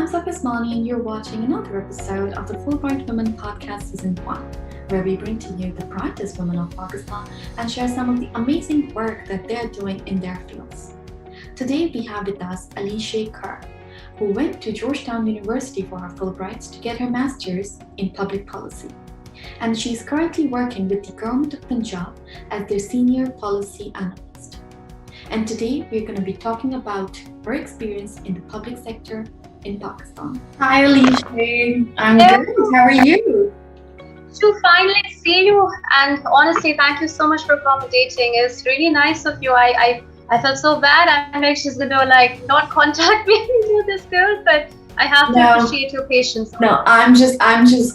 Safis Mani, and you're watching another episode of the Fulbright Women Podcast Season 1, where we bring to you the brightest women of Pakistan and share some of the amazing work that they're doing in their fields. Today we have with us Alishae Khar, who went to Georgetown University for her Fulbrights to get her master's in public policy. And she's currently working with the Government of Punjab as their Senior Policy Analyst. And today we're going to be talking about her experience in the public sector in Pakistan. Hi Alishae, I'm good. How are you? To finally see you, and honestly, thank you so much for accommodating. It's really nice of you. I felt so bad. I'm like, she's gonna not contact me to this girl, but I have to appreciate your patience. No, I'm just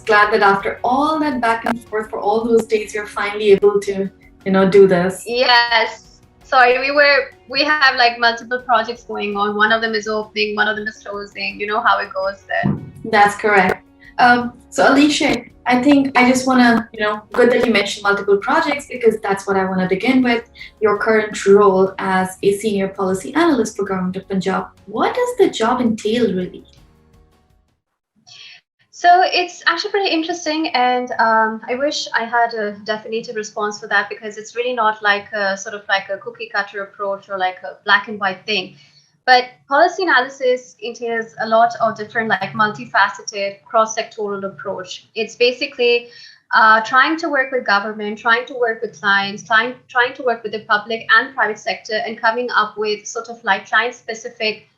glad that after all that back and forth for all those days, you're finally able to, do this. Yes. Sorry, we have like multiple projects going on. One of them is opening, one of them is closing. You know how it goes then. That's correct. So Alishae, I think I just want to, good that you mentioned multiple projects because that's what I want to begin with. Your current role as a Senior Policy Analyst for Government of Punjab. What does the job entail really? So it's actually pretty interesting, and I wish I had a definitive response for that because it's really not like a sort of like a cookie cutter approach or like a black and white thing. But policy analysis entails a lot of different like multifaceted cross-sectoral approach. It's basically trying to work with government, trying to work with clients, trying to work with the public and private sector and coming up with sort of like client-specific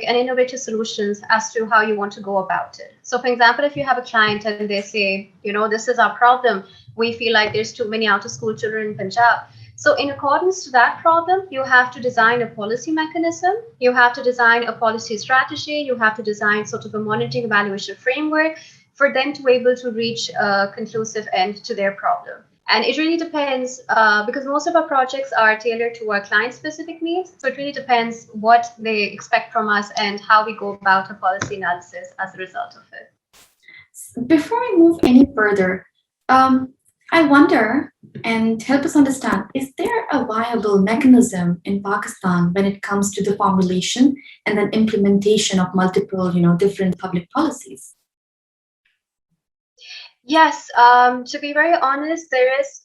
and innovative solutions as to how you want to go about it. So for example, if you have a client and they say, this is our problem, we feel like there's too many out-of-school children in Punjab. So in accordance to that problem, you have to design a policy mechanism, you have to design a policy strategy, you have to design sort of a monitoring evaluation framework for them to be able to reach a conclusive end to their problem. And it really depends because most of our projects are tailored to our client-specific needs. So it really depends what they expect from us and how we go about a policy analysis as a result of it. Before we move any further, I wonder, and help us understand, is there a viable mechanism in Pakistan when it comes to the formulation and then implementation of multiple, different public policies? Yes, to be very honest, there is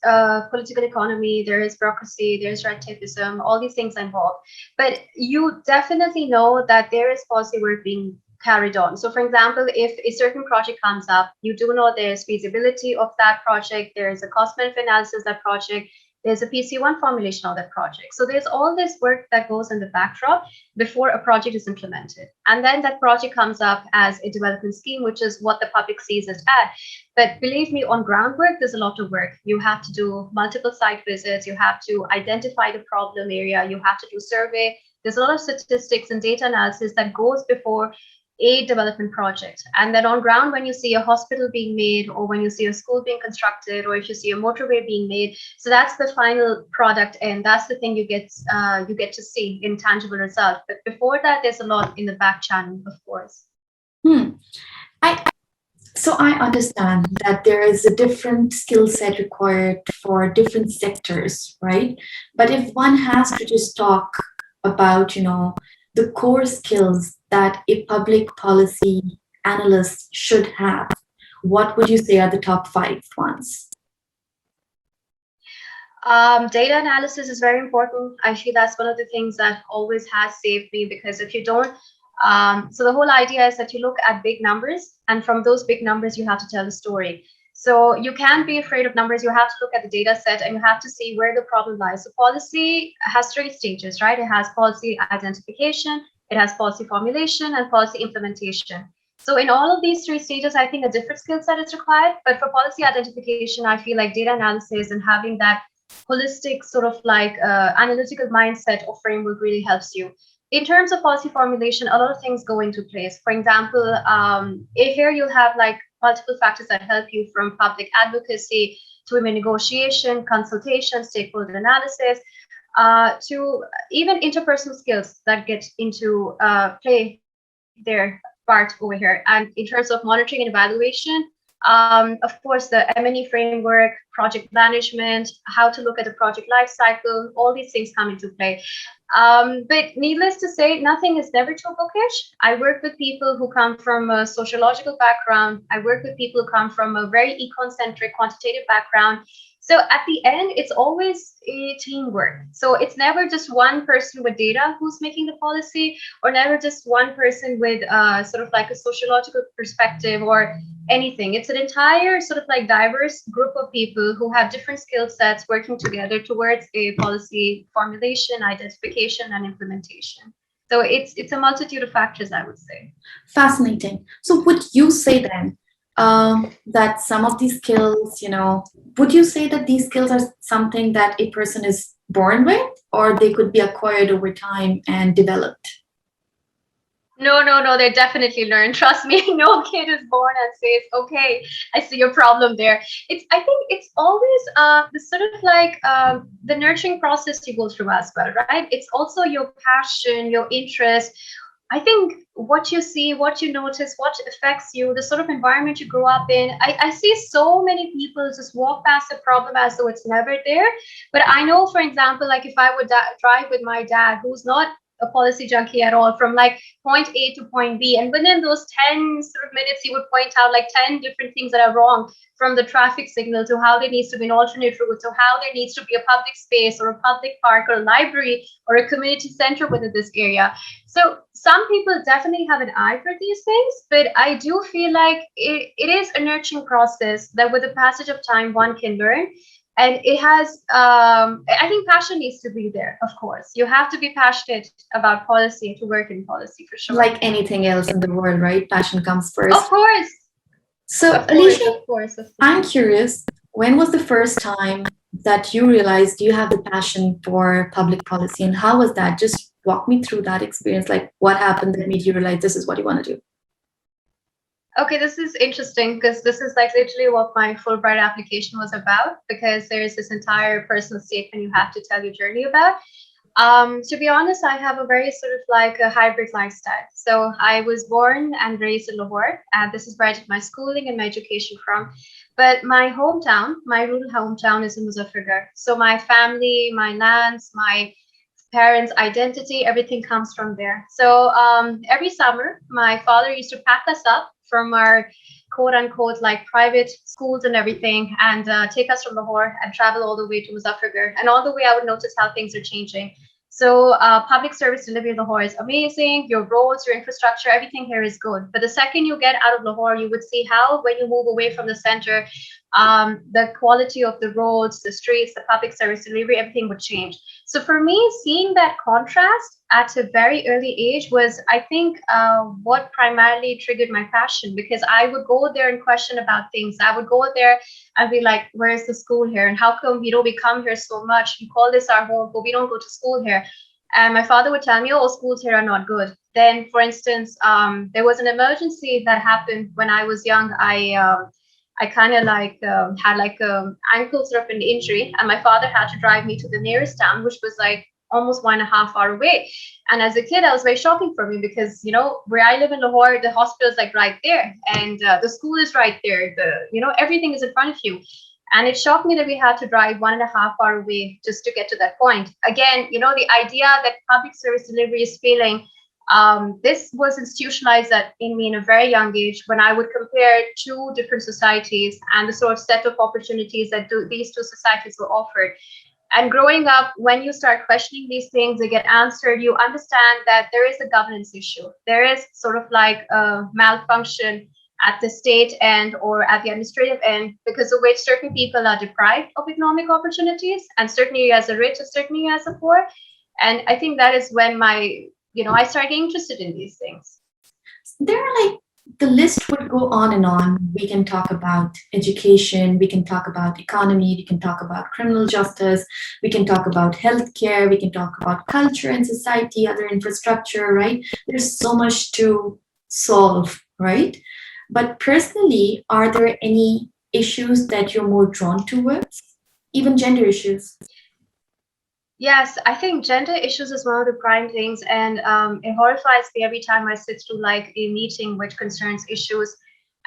political economy, there is bureaucracy, there's red tapeism, all these things involved. But you definitely know that there is policy work being carried on. So for example, if a certain project comes up, you do know there's feasibility of that project, there's a cost benefit analysis of that project, there's a PC1 formulation of that project. So there's all this work that goes in the backdrop before a project is implemented. And then that project comes up as a development scheme, which is what the public sees it as. But believe me, on groundwork, there's a lot of work. You have to do multiple site visits. You have to identify the problem area. You have to do survey. There's a lot of statistics and data analysis that goes before a development project. And then on ground, when you see a hospital being made, or when you see a school being constructed, or if you see a motorway being made, so that's the final product, and that's the thing you get to see in tangible result. But before that, there's a lot in the back channel, of course. So I understand that there is a different skill set required for different sectors, right? But if one has to just talk about, the core skills that a public policy analyst should have, what would you say are the top 5 ones? Data analysis is very important. I feel that's one of the things that always has saved me, because if you don't, so the whole idea is that you look at big numbers, and from those big numbers, you have to tell a story. So you can't be afraid of numbers. You have to look at the data set and you have to see where the problem lies. So policy has 3 stages, right? It has policy identification, it has policy formulation, and policy implementation. So in all of these 3 stages, I think a different skill set is required. But for policy identification, I feel like data analysis and having that holistic sort of like analytical mindset or framework really helps you. In terms of policy formulation, a lot of things go into place. For example, here you'll have like multiple factors that help you, from public advocacy to women negotiation, consultation, stakeholder analysis, to even interpersonal skills that get into play their part over here. And in terms of monitoring and evaluation, Of course, the M&E framework, project management, how to look at the project life cycle, all these things come into play. But needless to say, nothing is never too bookish. I work with people who come from a sociological background. I work with people who come from a very econ-centric quantitative background. So at the end, it's always a teamwork. So it's never just one person with data who's making the policy, or never just one person with sort of like a sociological perspective or anything. It's an entire sort of like diverse group of people who have different skill sets working together towards a policy formulation, identification, and implementation. So it's a multitude of factors, I would say. Fascinating. So would you say then that some of these skills, would you say that these skills are something that a person is born with, or they could be acquired over time and developed? No, they're definitely learned. Trust me, no kid is born and says, okay, I see your problem there. I think it's always the sort of like the nurturing process you go through as well, right? It's also your passion, your interest. I think what you see, what you notice, what affects you, the sort of environment you grow up in. I see so many people just walk past a problem as though it's never there. But I know, for example, like if I would drive with my dad, who's not a policy junkie at all, from like point A to point B, and within those 10 sort of minutes, he would point out like 10 different things that are wrong, from the traffic signal to how there needs to be an alternate route, to how there needs to be a public space or a public park or a library or a community center within this area. So some people definitely have an eye for these things, but I do feel like it is a nurturing process that with the passage of time one can learn. And it has I think passion needs to be there. Of course, you have to be passionate about policy to work in policy, for sure. Like anything else in the world, right? Passion comes Of first. course. So, Of course, Alishae, of course, of course. I'm curious, when was the first time that you realized you have the passion for public policy, and how was that? Just walk me through that experience. Like, what happened that made you realize this is what you want to do? Okay, this is interesting because this is like literally what my Fulbright application was about, because there's this entire personal statement you have to tell your journey about. To be honest, I have a very sort of like a hybrid lifestyle. So I was born and raised in Lahore, and this is where I did my schooling and my education from. But my hometown, my rural hometown, is in Muzaffargarh. So my family, my lands, my parents' identity, everything comes from there. So every summer, my father used to pack us up from our quote unquote like private schools and everything, and take us from Lahore and travel all the way to Muzaffargarh. And all the way, I would notice how things are changing. So public service delivery in Lahore is amazing. Your roads, your infrastructure, everything here is good. But the second you get out of Lahore, you would see how when you move away from the center, the quality of the roads, the streets, the public service delivery, everything would change. So for me, seeing that contrast at a very early age was, I think, what primarily triggered my passion, because I would go there and question about things. I would go there and be like, where's the school here? And how come, we come here so much? You call this our home, but we don't go to school here. And my father would tell me, oh, schools here are not good. Then, for instance, there was an emergency that happened when I was young. I kind of like had like ankle sort of an injury, and my father had to drive me to the nearest town, which was like almost 1.5 hours away. And as a kid, that was very shocking for me because, where I live in Lahore, the hospital is like right there, and the school is right there. Everything is in front of you. And it shocked me that we had to drive 1.5 hours away just to get to that point. Again, the idea that public service delivery is failing. This was institutionalized in me in a very young age, when I would compare two different societies and the sort of set of opportunities that these two societies were offered. And growing up, when you start questioning these things, they get answered. You understand that there is a governance issue. There is sort of like a malfunction at the state end or at the administrative end, because of which certain people are deprived of economic opportunities, and certainly as a rich and certainly as a poor. And I think that is when I started getting interested in these things. There are like, the list would go on and on. We can talk about education, we can talk about economy, we can talk about criminal justice, we can talk about healthcare, we can talk about culture and society, other infrastructure, right? There's so much to solve, right? But personally, are there any issues that you're more drawn towards? Even gender issues? Yes, I think gender issues is one of the prime things, and it horrifies me every time I sit through like a meeting which concerns issues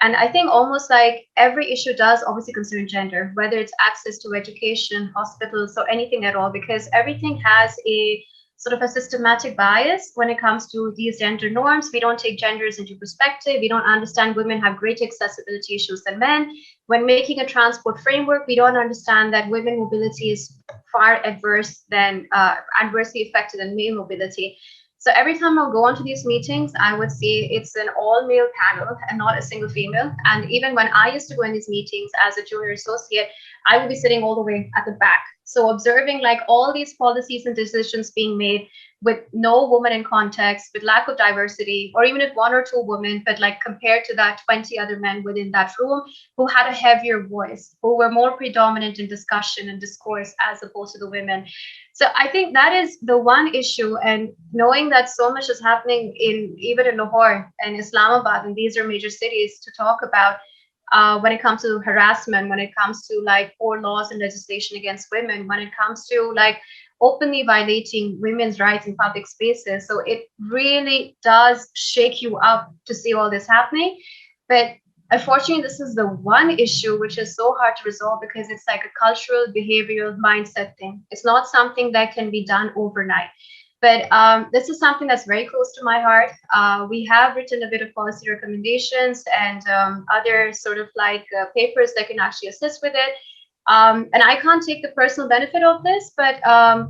And I think almost like every issue does obviously concern gender, whether it's access to education, hospitals, or anything at all, because everything has a sort of a systematic bias when it comes to these gender norms. We don't take genders into perspective. We don't understand women have greater accessibility issues than men. When making a transport framework, we don't understand that women mobility is far adversely affected than male mobility. So every time I go onto these meetings, I would see it's an all male panel and not a single female. And even when I used to go in these meetings as a junior associate, I would be sitting all the way at the back. So observing like all these policies and decisions being made with no woman in context, with lack of diversity, or even if one or two women, but like compared to that 20 other men within that room who had a heavier voice, who were more predominant in discussion and discourse as opposed to the women. So I think that is the one issue. And knowing that so much is happening in even in Lahore and Islamabad, and these are major cities to talk about when it comes to harassment, when it comes to like poor laws and legislation against women, when it comes to like openly violating women's rights in public spaces. So it really does shake you up to see all this happening. But unfortunately, this is the one issue which is so hard to resolve because it's like a cultural, behavioral mindset thing. It's not something that can be done overnight. But this is something that's very close to my heart. We have written a bit of policy recommendations and other sort of like papers that can actually assist with it. And I can't take the personal benefit of this, but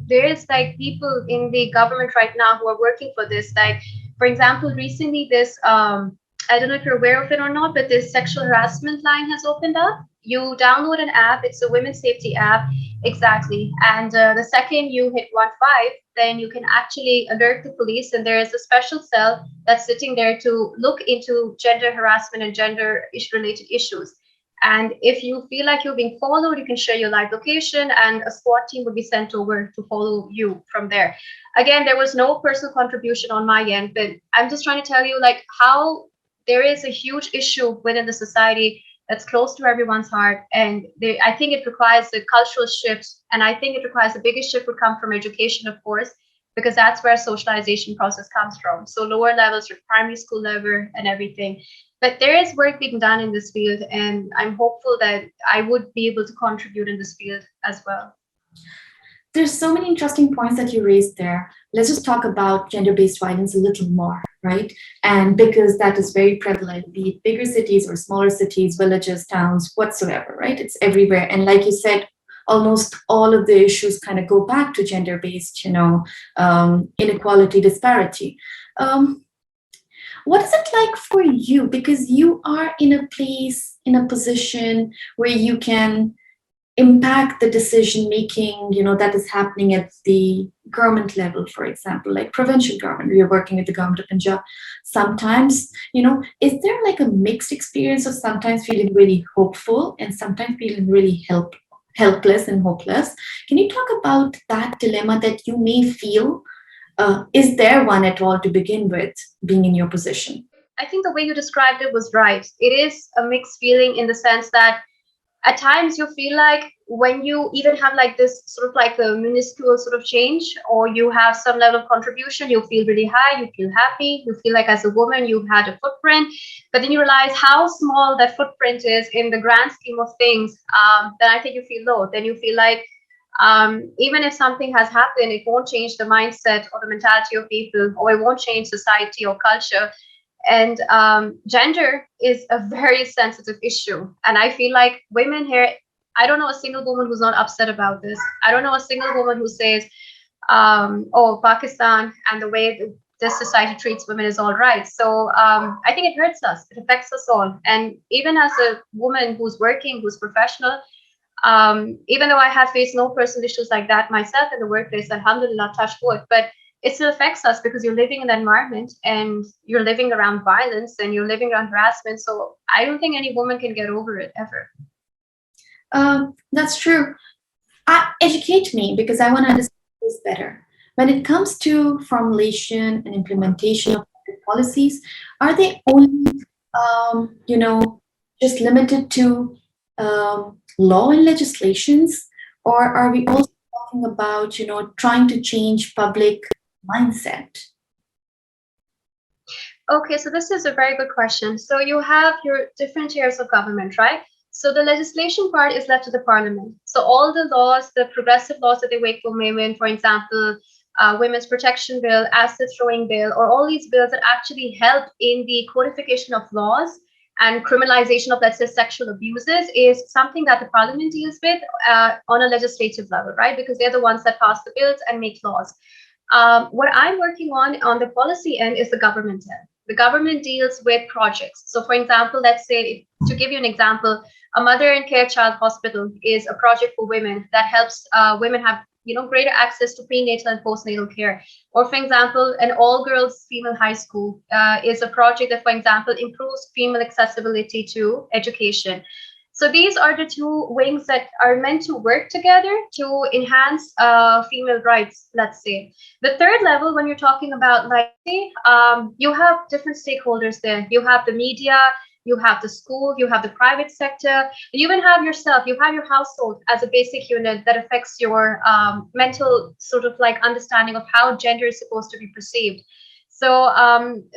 there is like people in the government right now who are working for this. Like, for example, recently this, I don't know if you're aware of it or not, but this sexual harassment line has opened up. You download an app, it's a women's safety app, exactly. And the second you hit 1 5, then you can actually alert the police, and there is a special cell that's sitting there to look into gender harassment and gender related issues. And if you feel like you're being followed, you can share your live location and a SWAT team will be sent over to follow you from there. Again, there was no personal contribution on my end, but I'm just trying to tell you like how there is a huge issue within the society that's close to everyone's heart. And I think it requires a cultural shift. And I think it requires the biggest shift would come from education, of course, because that's where socialization process comes from. So lower levels, your primary school level and everything. But there is work being done in this field, and I'm hopeful that I would be able to contribute in this field as well. There's so many interesting points that you raised there. Let's just talk about gender-based violence a little more, right? And because that is very prevalent, be it bigger cities or smaller cities, villages, towns, whatsoever, right? It's everywhere. And like you said, almost all of the issues kind of go back to gender-based, inequality, disparity. What is it like for you? Because you are in a place, in a position where you can impact the decision making, that is happening at the government level, for example, like provincial government. We are working with the Government of Punjab. Sometimes, is there like a mixed experience of sometimes feeling really hopeful and sometimes feeling really helpless and hopeless? Can you talk about that dilemma that you may feel? Is there one at all to begin with, being in your position? I think the way you described it was right. It is a mixed feeling in the sense that at times you feel like when you even have like this sort of like a minuscule sort of change, or you have some level of contribution, you feel really high, you feel happy, you feel like as a woman you've had a footprint, but then you realize how small that footprint is in the grand scheme of things. Then I think you feel low. Then you feel like even if something has happened, it won't change the mindset or the mentality of people, or it won't change society or culture. And gender is a very sensitive issue. And I feel like women here, I don't know a single woman who's not upset about this. I don't know a single woman who says, oh, Pakistan and the way this society treats women is all right. So I think it hurts us. It affects us all. And even as a woman who's working, who's professional, even though I have faced no personal issues like that myself in the workplace, alhamdulillah, touch wood, but it still affects us because you're living in that environment and you're living around violence and you're living around harassment. So I don't think any woman can get over it ever. That's true. Educate me, because I want to understand this better. When it comes to formulation and implementation of policies, are they only, just limited to law and legislations, or are we also talking about, trying to change public mindset? Okay, so this is a very good question. So you have your different tiers of government, right? So the legislation part is left to the parliament. So all the laws, the progressive laws that they make for women, for example, women's protection bill, asset throwing bill, or all these bills that actually help in the codification of laws and criminalization of, let's say, sexual abuses is something that the parliament deals with on a legislative level, right? Because they're the ones that pass the bills and make laws. What I'm working on the policy end is the government end. The government deals with projects. So, for example, let's say, to give you an example, a mother and care child hospital is a project for women that helps women have greater access to prenatal and postnatal care. Or, for example, an all-girls female high school is a project that, for example, improves female accessibility to education. So these are the two wings that are meant to work together to enhance female rights, let's say. The third level, when you're talking about, like, you have different stakeholders there. You have the media, you have the school, you have the private sector, you even have yourself, you have your household as a basic unit that affects your mental sort of like understanding of how gender is supposed to be perceived. So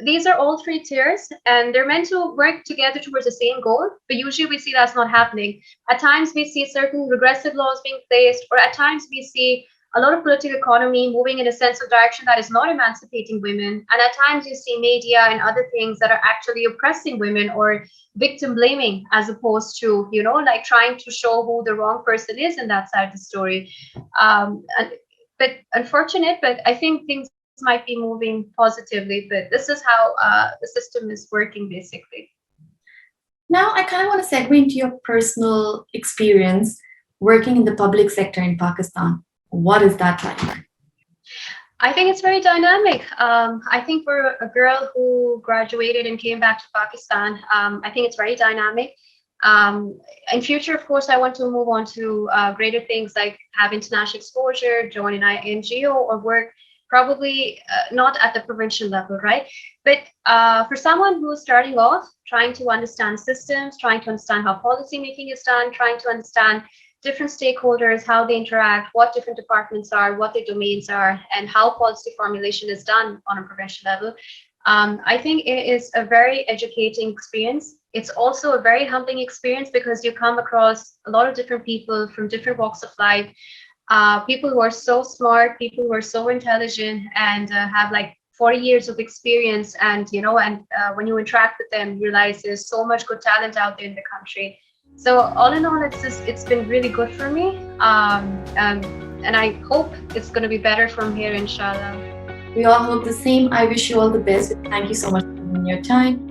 these are all three tiers, and they're meant to work together towards the same goal. But usually we see that's not happening. At times we see certain regressive laws being placed, or at times we see a lot of political economy moving in a sense of direction that is not emancipating women. And at times you see media and other things that are actually oppressing women or victim blaming, as opposed to, like trying to show who the wrong person is in that side of the story. But unfortunate, but I think things might be moving positively, but this is how the system is working basically. Now, I kind of want to segue into your personal experience working in the public sector in Pakistan. What is that like? I think it's very dynamic. I think for a girl who graduated and came back to Pakistan, I think it's very dynamic. In future, of course, I want to move on to greater things like have international exposure, join an NGO, or work probably not at the provincial level, right? But for someone who's starting off, trying to understand systems, trying to understand how policy making is done, trying to understand different stakeholders, how they interact, what different departments are, what their domains are, and how policy formulation is done on a provincial level, I think it is a very educating experience. It's also a very humbling experience because you come across a lot of different people from different walks of life. People who are so smart, people who are so intelligent, and have like 40 years of experience. And when you interact with them, you realize there's so much good talent out there in the country. So all in all, it's been really good for me. And I hope it's going to be better from here, inshallah. We all hope the same. I wish you all the best. Thank you so much for your time.